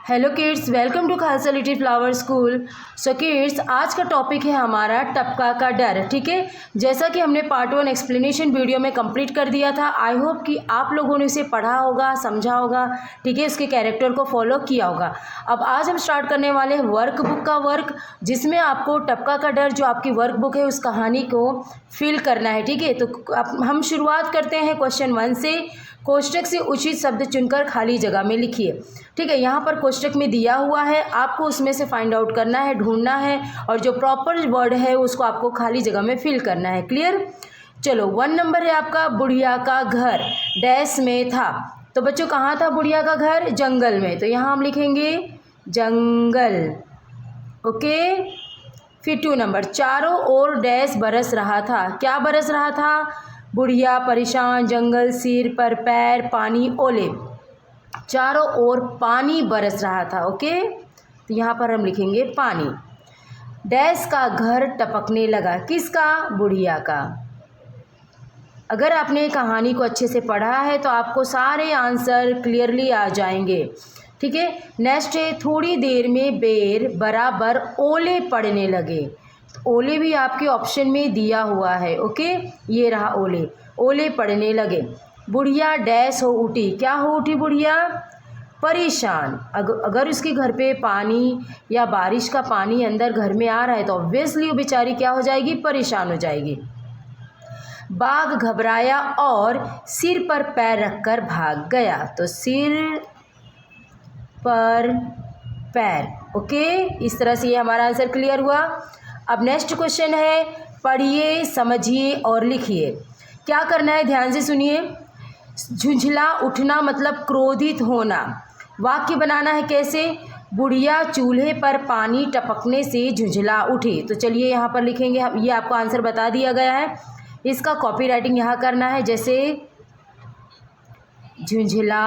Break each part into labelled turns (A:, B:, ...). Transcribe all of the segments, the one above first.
A: Hello kids, welcome to Khalsa little flower school. So kids, आज का topic है हमारा टपका का डर। ठीक है, जैसा कि हमने पार्ट 1 एक्सप्लेनेशन वीडियो में कंप्लीट कर दिया था। आई होप कि आप लोगों ने उसे पढ़ा होगा, समझा होगा, ठीक है, उसके कैरेक्टर को फॉलो किया होगा। अब आज हम स्टार्ट करने वाले हैं वर्क बुक का वर्क, जिसमें आपको टपका का डर जो आपकी वर्क बुक है उस कहानी को फिल करना है। ठीक है, तो हम शुरुआत करते हैं क्वेश्चन 1 से। कोष्टक से उचित शब्द चुनकर खाली जगह में लिखिए। ठीक है, यहाँ पर कोष्टक में दिया हुआ है, आपको उसमें से फाइंड आउट करना है, ढूंढना है, और जो प्रॉपर वर्ड है उसको आपको खाली जगह में फिल करना है। क्लियर? चलो, 1 नंबर है आपका, बुढ़िया का घर डैश में था। तो बच्चों, कहाँ था बुढ़िया का घर? जंगल में। तो यहाँ हम लिखेंगे जंगल। ओके। फिर 2 नंबर, चारों ओर डैश बरस रहा था। क्या बरस रहा था? बुढ़िया परेशान, जंगल, सिर पर पैर, पानी, ओले। चारों ओर पानी बरस रहा था। ओके, तो यहाँ पर हम लिखेंगे पानी। डैश का घर टपकने लगा। किसका? बुढ़िया का। अगर आपने कहानी को अच्छे से पढ़ा है तो आपको सारे आंसर क्लियरली आ जाएंगे। ठीक है, नेक्स्ट है, थोड़ी देर में बेर बराबर ओले पड़ने लगे। ओले भी आपके ऑप्शन में दिया हुआ है। ओके, ये रहा ओले। ओले पड़ने लगे। बुढ़िया डैश हो उठी। क्या हो उठी बुढ़िया? परेशान। अगर उसके घर पे पानी या बारिश का पानी अंदर घर में आ रहा है तो ऑब्वियसली वो बेचारी क्या हो जाएगी? परेशान हो जाएगी। बाघ घबराया और सिर पर पैर रखकर भाग गया। तो सिर पर पैर। ओके, इस तरह से ये हमारा आंसर क्लियर हुआ। अब नेक्स्ट क्वेश्चन है, पढ़िए, समझिए और लिखिए। क्या करना है? ध्यान से सुनिए। झुंझला उठना मतलब क्रोधित होना। वाक्य बनाना है कैसे? बुढ़िया चूल्हे पर पानी टपकने से झुंझला उठी। तो चलिए यहाँ पर लिखेंगे, ये आपको आंसर बता दिया गया है। इसका कॉपी राइटिंग यहाँ करना है, जैसे झुंझला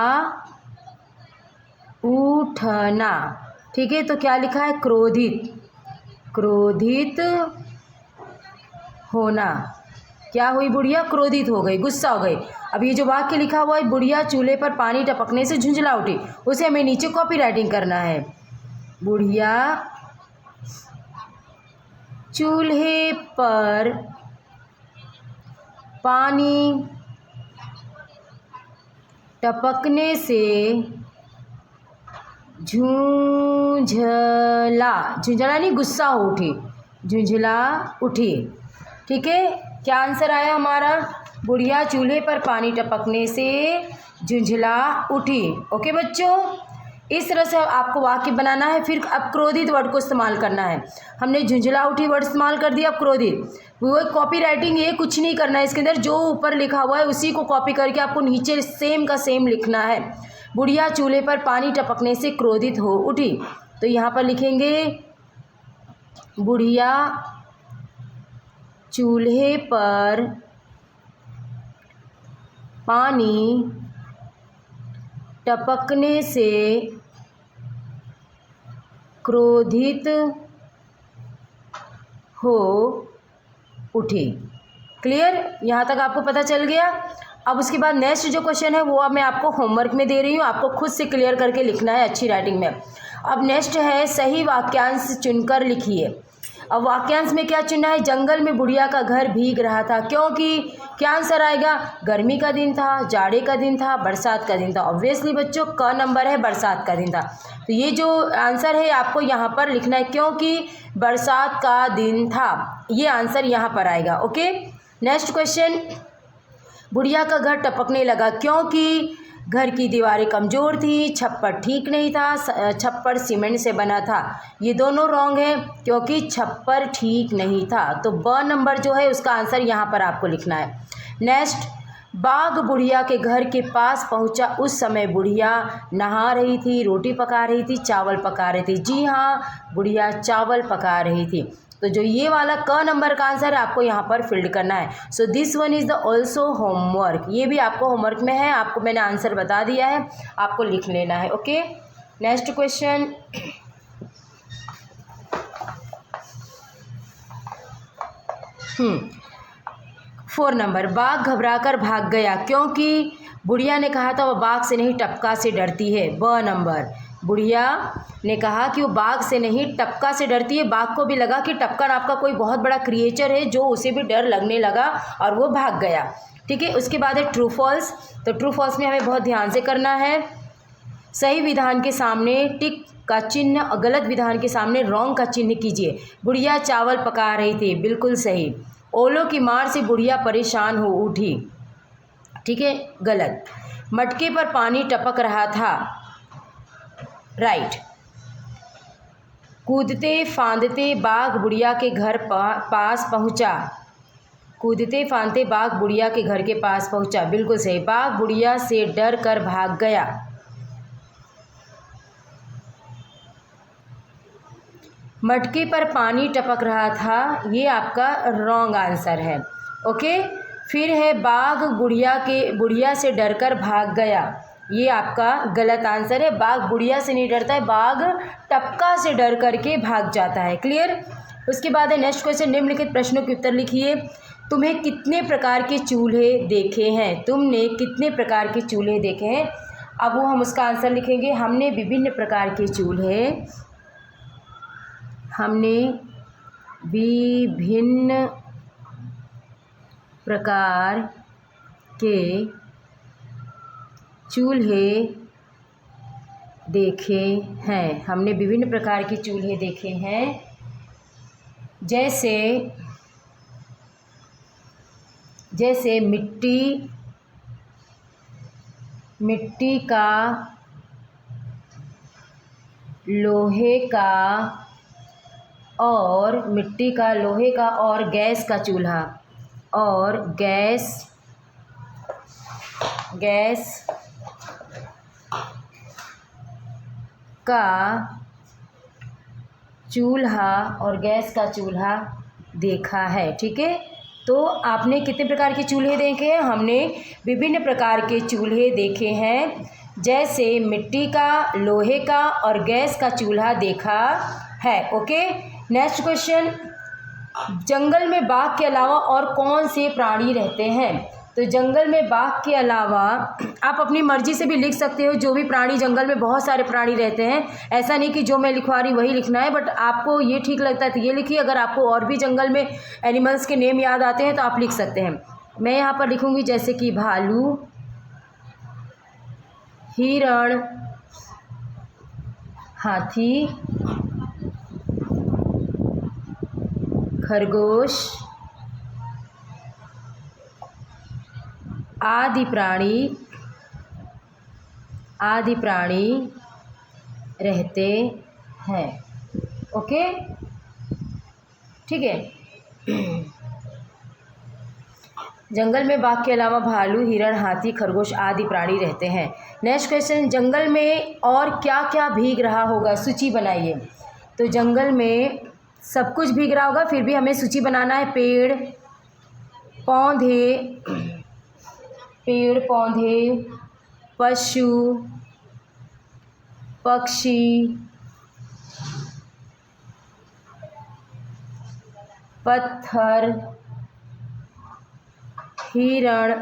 A: उठना। ठीक है, तो क्या लिखा है? क्रोधित। क्रोधित होना। क्या हुई बुढ़िया? क्रोधित हो गई, गुस्सा हो गई। अब ये जो वाक्य लिखा हुआ है, बुढ़िया चूल्हे पर पानी टपकने से झुंझला उठी, उसे हमें नीचे कॉपी राइटिंग करना है। बुढ़िया चूल्हे पर पानी टपकने से झुंझला, झुंझला नहीं, गुस्सा हो उठी, झुंझला उठी। ठीक है, क्या आंसर आया हमारा? बुढ़िया चूल्हे पर पानी टपकने से झुंझला उठी। ओके बच्चों, इस तरह से आपको वाक्य बनाना है। फिर अब क्रोधित वर्ड को इस्तेमाल करना है। हमने झुंझला उठी वर्ड इस्तेमाल कर दिया। अब क्रोधित, वो कॉपी राइटिंग, ये कुछ नहीं करना है। इसके अंदर जो ऊपर लिखा हुआ है उसी को कॉपी करके आपको नीचे सेम का सेम लिखना है। बुढ़िया चूल्हे पर पानी टपकने से क्रोधित हो उठी। तो यहाँ पर लिखेंगे बुढ़िया चूल्हे पर पानी टपकने से क्रोधित हो उठी। क्लियर? यहाँ तक आपको पता चल गया। अब उसके बाद नेक्स्ट जो क्वेश्चन है वो अब मैं आपको होमवर्क में दे रही हूँ, आपको खुद से क्लियर करके लिखना है अच्छी राइटिंग में। अब नेक्स्ट है, सही वाक्यांश चुनकर लिखिए। अब वाक्यांश में क्या चुनना है? जंगल में बुढ़िया का घर भीग रहा था क्योंकि। क्या आंसर आएगा? गर्मी का दिन था, जाड़े का दिन था, बरसात का दिन था। ऑब्वियसली बच्चों क नंबर है, बरसात का दिन था। तो ये जो आंसर है आपको यहाँ पर लिखना है, क्योंकि बरसात का दिन था, ये आंसर यहाँ पर आएगा। ओके, नेक्स्ट क्वेश्चन, बुढ़िया का घर टपकने लगा क्योंकि घर की दीवारें कमज़ोर थी, छप्पर ठीक नहीं था, छप्पर सीमेंट से बना था। ये दोनों रॉन्ग है, क्योंकि छप्पर ठीक नहीं था। तो ब नंबर जो है उसका आंसर यहाँ पर आपको लिखना है। नेक्स्ट, बाघ बुढ़िया के घर के पास पहुँचा। उस समय बुढ़िया नहा रही थी, रोटी पका रही थी, चावल पका रही थी। जी हाँ, बुढ़िया चावल पका रही थी। तो जो ये वाला क नंबर का आंसर है आपको यहाँ पर फिल्ड करना है। So this one is the also homework. ये भी आपको होमवर्क में है, आपको मैंने आंसर बता दिया है, आपको लिख लेना है। Okay, next question, four number, बाघ घबराकर भाग गया क्योंकि बुढ़िया ने कहा था वह बाघ से नहीं टपका से डरती है। ब नंबर, बुढ़िया ने कहा कि वो बाघ से नहीं टपका से डरती है। बाघ को भी लगा कि टपका नाम का कोई बहुत बड़ा क्रिएचर है जो उसे भी डर लगने लगा और वो भाग गया। ठीक है, उसके बाद है ट्रू फॉल्स। तो ट्रू फॉल्स में हमें बहुत ध्यान से करना है। सही विधान के सामने टिक का चिन्ह और गलत विधान के सामने रॉन्ग का चिन्ह कीजिए। बुढ़िया चावल पका रही थी, बिल्कुल सही। ओलों की मार से बुढ़िया परेशान हो उठी, ठीक है, गलत। मटके पर पानी टपक रहा था, राइट। कूदते फांदते बाघ बुढ़िया के घर पास पहुंचा। कूदते फांदते बाघ बुढ़िया के घर के पास पहुंचा, बिल्कुल सही। बाघ बुढ़िया से डर कर भाग गया। मटके पर पानी टपक रहा था, ये आपका रॉन्ग आंसर है। ओके, फिर है बाघ बुढ़िया से डरकर भाग गया, ये आपका गलत आंसर है। बाघ बुढ़िया से नहीं डरता है, बाघ टपका से डर करके भाग जाता है। क्लियर। उसके बाद है नेक्स्ट क्वेश्चन, निम्नलिखित प्रश्नों के उत्तर लिखिए। तुम्हें कितने प्रकार के चूल्हे देखे हैं? तुमने कितने प्रकार के चूल्हे देखे हैं? अब वो हम उसका आंसर लिखेंगे। हमने विभिन्न प्रकार के चूल्हे देखे हैं। हमने विभिन्न प्रकार के चूल्हे देखे हैं, जैसे मिट्टी का, लोहे का और गैस का चूल्हा, और गैस का चूल्हा देखा है। ठीक है, तो आपने कितने प्रकार के चूल्हे देखे हैं? हमने विभिन्न प्रकार के चूल्हे देखे हैं, जैसे मिट्टी का, लोहे का और गैस का चूल्हा देखा है। ओके, नेक्स्ट क्वेश्चन, जंगल में बाघ के अलावा और कौन से प्राणी रहते हैं? तो जंगल में बाघ के अलावा आप अपनी मर्जी से भी लिख सकते हो, जो भी प्राणी, जंगल में बहुत सारे प्राणी रहते हैं, ऐसा नहीं कि जो मैं लिखवा रही वही लिखना है, बट आपको ये ठीक लगता है तो ये लिखिए। अगर आपको और भी जंगल में एनिमल्स के नेम याद आते हैं तो आप लिख सकते हैं। मैं यहाँ पर लिखूँगी जैसे कि भालू, हिरण, हाथी, खरगोश आदि प्राणी रहते हैं। ओके, ठीक है। जंगल में बाघ के अलावा भालू, हिरण, हाथी, खरगोश आदि प्राणी रहते हैं। नेक्स्ट क्वेश्चन, जंगल में और क्या क्या भीग रहा होगा? सूची बनाइए। तो जंगल में सब कुछ भीग रहा होगा, फिर भी हमें सूची बनाना है। पेड़ पौधे, पशु पक्षी, पत्थर, हिरण,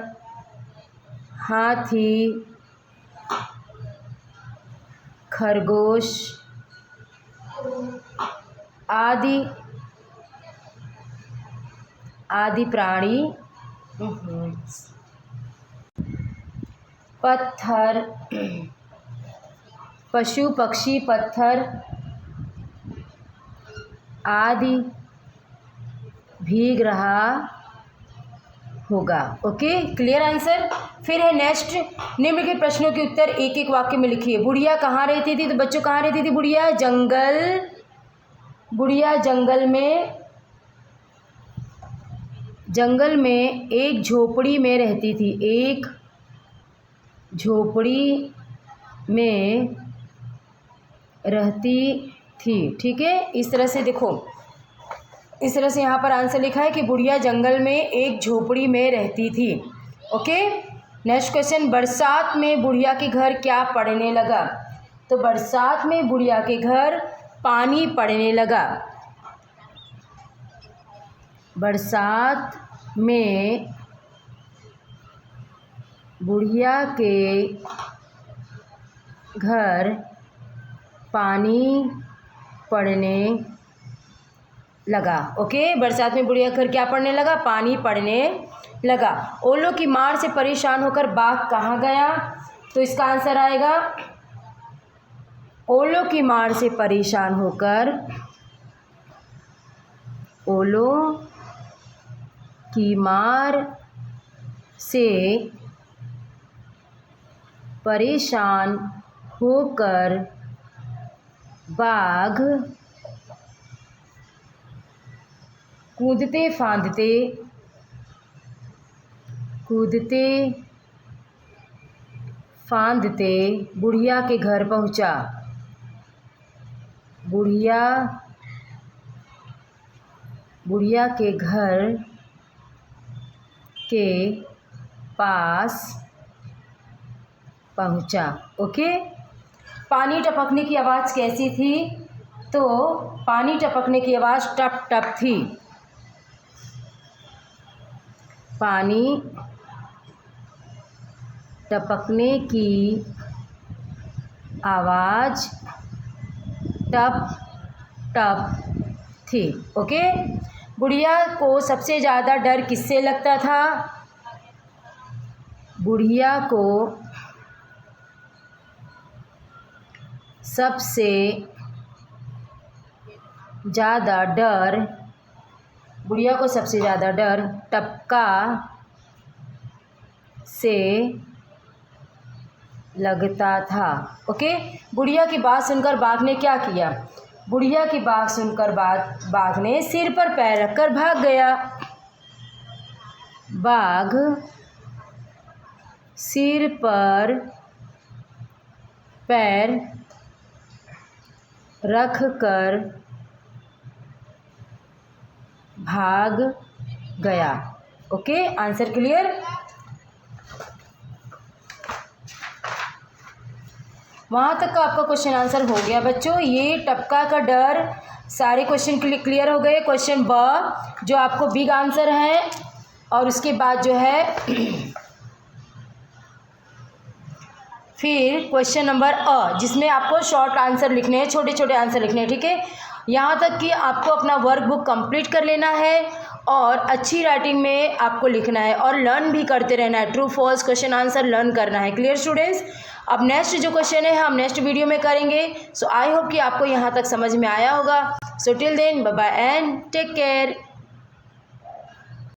A: हाथी, खरगोश आदि प्राणी, पत्थर, पशु पक्षी, पत्थर आदि भीग रहा होगा। Okay, clear answer. फिर है नेक्स्ट, निम्न के प्रश्नों के उत्तर एक एक वाक्य में लिखिए। बुढ़िया कहाँ रहती थी? तो बच्चों कहाँ रहती थी बुढ़िया? जंगल में एक झोपड़ी में रहती थी। एक झोपड़ी में रहती थी। ठीक है, इस तरह से देखो, इस तरह से यहाँ पर आंसर लिखा है कि बुढ़िया जंगल में एक झोपड़ी में रहती थी। ओके, नेक्स्ट क्वेश्चन, बरसात में बुढ़िया के घर क्या पड़ने लगा? तो बरसात में बुढ़िया के घर पानी पड़ने लगा। बरसात में बुढ़िया के घर पानी पड़ने लगा। ओके, बरसात में बुढ़िया घर क्या पड़ने लगा? पानी पड़ने लगा। ओलों की मार से परेशान होकर बाघ कहाँ गया? तो इसका आंसर आएगा ओलों की मार से परेशान होकर, ओलों की मार से परेशान होकर बाघ कूदते फांदते बुढ़िया के घर पहुंचा। बुढ़िया के घर के पास पहुंचा। ओके, पानी टपकने की आवाज़ कैसी थी? तो पानी टपकने की आवाज़ टप टप थी। पानी टपकने की आवाज़ टप टप थी। ओके, बुढ़िया को सबसे ज़्यादा डर किससे लगता था? बुढ़िया को सबसे ज़्यादा डर टपका से लगता था। ओके, बुढ़िया की बात सुनकर बाघ ने क्या किया? बुढ़िया की बात सुनकर बाघ ने सिर पर पैर रखकर भाग गया। बाघ सिर पर पैर रखकर भाग गया। Okay, answer clear? वहाँ तक का आपका क्वेश्चन आंसर हो गया बच्चों। ये टपका का डर सारे क्वेश्चन क्लियर हो गए। क्वेश्चन ब जो आपको बिग आंसर है, और उसके बाद जो है फिर क्वेश्चन नंबर अ जिसमें आपको शॉर्ट आंसर लिखने हैं, छोटे छोटे आंसर लिखने हैं। ठीक है, यहाँ तक कि आपको अपना वर्क बुक कंप्लीट कर लेना है और अच्छी राइटिंग में आपको लिखना है और लर्न भी करते रहना है। True false question answer learn करना है। Clear students? अब नेक्स्ट जो क्वेश्चन है हम नेक्स्ट वीडियो में करेंगे। सो आई होप कि आपको यहाँ तक समझ में आया होगा। So till then bye bye and take care.